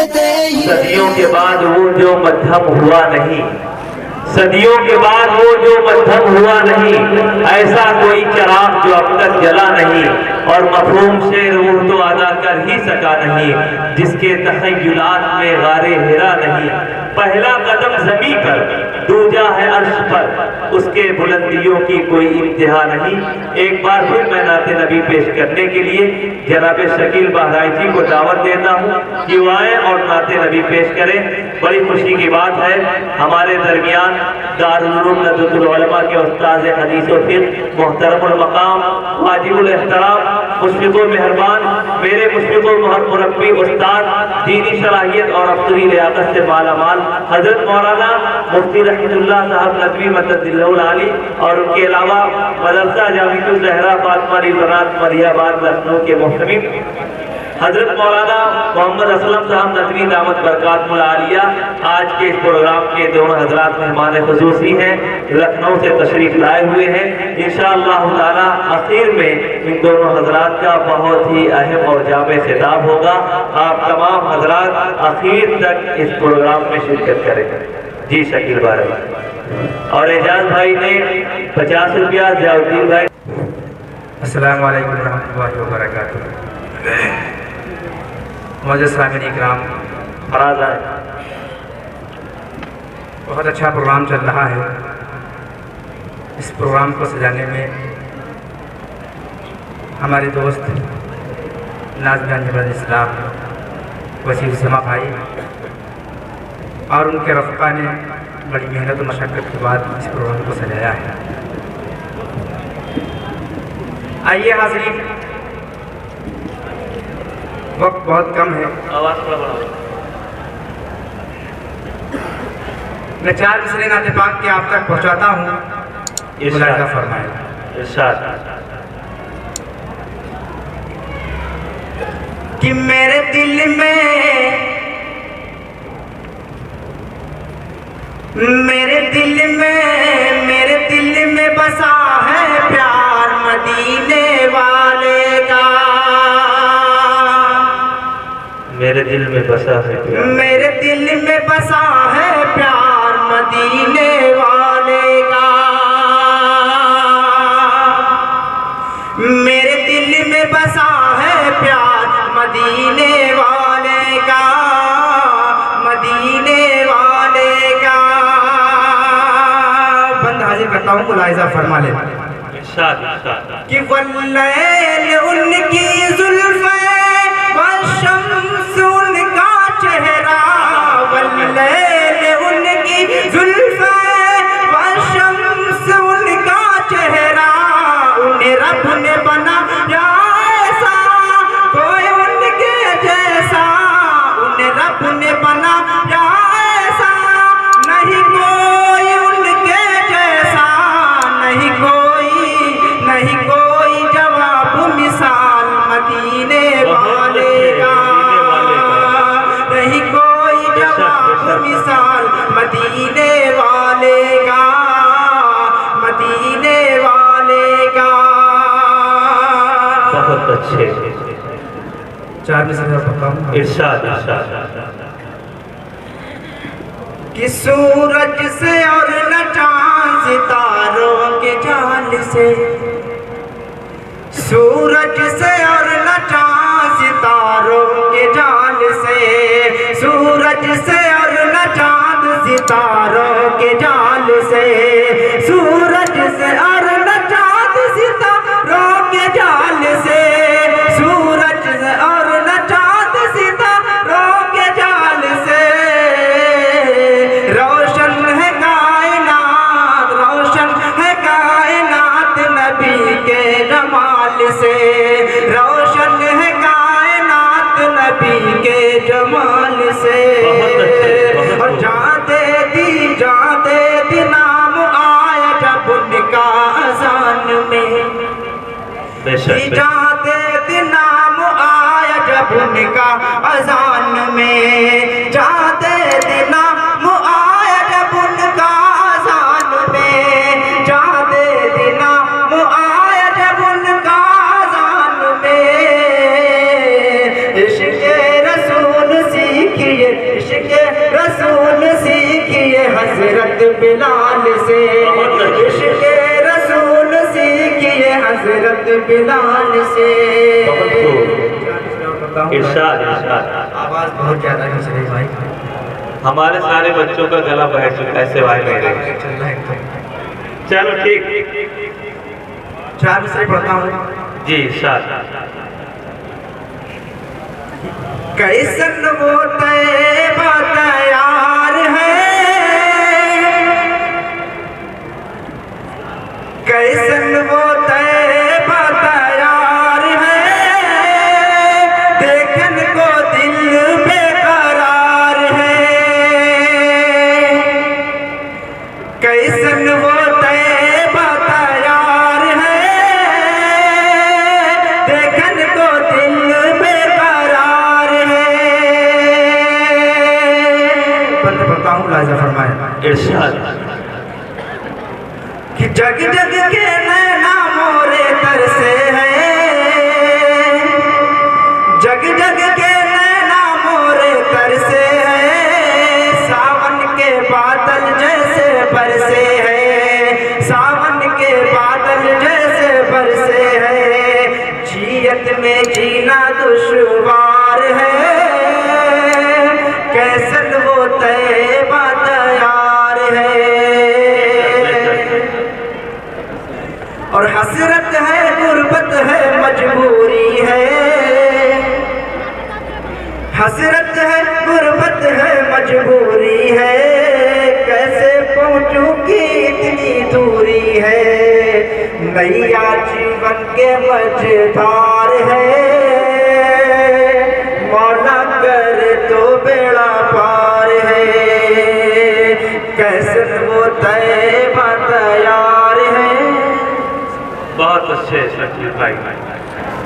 सदियों के बाद वो जो मध्यम हुआ नहीं, सदियों के बाद वो जो मध्यम हुआ नहीं, ऐसा कोई चिराग जो अब तक जला नहीं, और मफहूम से रूह तो अदा कर ही सका नहीं, जिसके तख़य्युलात में गारे हिरा नहीं। पहला कदम ज़मीं पर, दूजा है अर्श पर, उसके बुलंदियों की कोई इंतहा नहीं। एक बार फिर मैं नाते नबी पेश करने के लिए जनाब शकील बहराइच जी को दावत देता हूँ कि वो आए और नाते नबी पेश करें। बड़ी खुशी की बात है, हमारे दरमियान दारुल उलूम नदवतुल उलमा के उस्ताद हदीस व फिक़्ह मुहतरमुल मकाम वाजिबुल एहतराम मुशफ़िक़ुल मेहरबान मेरे मुशफ़िक़ुल मुरब्बी उस्ताद दीनी सलाहियत और अफ़्ज़ली लियाक़त से मालामाल हज़रत मौलाना मुफ्ती रहमतुल्लाह साहब नदवी मददिल्लाहुल आली, और उनके अलावा मदरसा जामिअतुल ज़हरा फातिमा अली बनात मरियाबाद लखनऊ के मुहतमिम हजरत मौलाना मोहम्मद असलम साहब नदवी दामत बरकातुल आलिया आज के इस प्रोग्राम के दोनों हजरात मेहमान खुसूसी हैं, लखनऊ से तशरीफ लाए हुए हैं। इंशाअल्लाह ताला आखिर में इन दोनों हजरात का बहुत ही अहम और जामे खिताब होगा। आप तमाम हजरात आखिर तक इस प्रोग्राम में शिरकत करें। जी शकील भाई और एजाज भाई ने 50 रुपया, जयाउद्दीन भाई। अस्सलामु अलैकुम रहमतुल्लाहि व बरकातुहू। मौजूद सामिन इकराम, फराज आए। बहुत अच्छा प्रोग्राम चल रहा है। इस प्रोग्राम को सजाने में हमारे दोस्त नाज़िम जबल इस्लाम वसीम समा भाई और उनके रफ़क़ा ने बड़ी मेहनत और मशक्क़त के बाद इस प्रोग्राम को सजाया है। आइए हाज़रीन, वक्त बहुत कम है, आवाज़ थोड़ा बढ़ाओ। मैं 4 मिसरे नाते पाक के आप तक पहुँचाता हूँ, मुलाहिज़ा फरमाएं। इरशाद। कि मेरे दिल में बसा है प्यार मदीने वाले का। मेरे दिल में बसा है प्यार, मेरे दिल में बसा है प्यार मदीने वाले का। मेरे दिल में बसा है प्यार मदीने वाले का, मदीने वाले का। बंद हाजिर करता हूँ, मुलाहिज़ा फरमा ले। इरशाद इरशाद। कि वल्लैल उनकी ज़ुल्फ़े वशम्स उनका चेहरा, वल्लैल उनकी ज़ुल्फ़े वशम्स उनका चेहरा। उन्हें रब ने बनाया ऐसा, कोई उनके जैसा। उन्हें रब ने बनाया ऐसा, नहीं कोई उनके जैसा। नहीं कोई जवाब मिसाल मदीने वाले का। नहीं कोई जवाब मिसाल मदीने वाले का, मदीने वाले का। बहुत अच्छे। 4 मिसरे बताऊं। इरशाद इरशाद। कि सूरज से और न चाँद सितारों के जाल से, सूरज से और न चाँद सितारों के जाल से। सूरज से और न चाँद सितारों के जाल से। सूरज से और न चाँद सितारों के जाल से। सूरज से और न चाँद सितारों के जाल से। रोशन है कायनात, रोशन है कायनात नबी के जमाल से। रोशन है कायनात नबी के जमाल से। और जाते दी नाम आया जब उनका अज़ान में। जाते दी नाम आया जब उनका अज़ान में। जाते दी नाम आया जब उनका अज़ान में। जाते दी नाम आया जब उनका अज़ान में। इश्क़ रसूल सीखी हजरत बिलाल से, इश्क़ रसूल सीखिए हजरत बिलाल से। इरशाद इरशाद। आवाज बहुत ज्यादा है सही भाई, हमारे सारे बच्चों का गला बैठ चुका है सिवाय मेरे। चल रहा है चलो ठीक, 4 से पढ़ता हूँ जी इरशाद। कैसन वो तैबा तैयार है, कैसन वो तैबा तैयार है, देखन को दिल बेकरार है। कैसन वो तैबा तैयार है, देखन को दिल बेकरार है। पढ़ता हूँ, लाजा फरमाए इरशाद। कि जग जग के नैना मोरे तरसे हैं, जग जग के नैना मोरे तरसे हैं, सावन के बादल जैसे बरसे हैं, सावन के बादल जैसे बरसे हैं। जियत में जीना दुश्वार है, कैसन वो तैबा तैयार है। और हसरत है, गुर्बत है, मजबूरी है, हसरत है, गुर्बत है, मजबूरी है, कैसे पहुंचूं की इतनी दूरी है। नैया जीवन के मझधार है, मौला करे तो बेड़ा पार है। कैसे वो तैबा तैयार है। बहुत अच्छे सचिव भाई।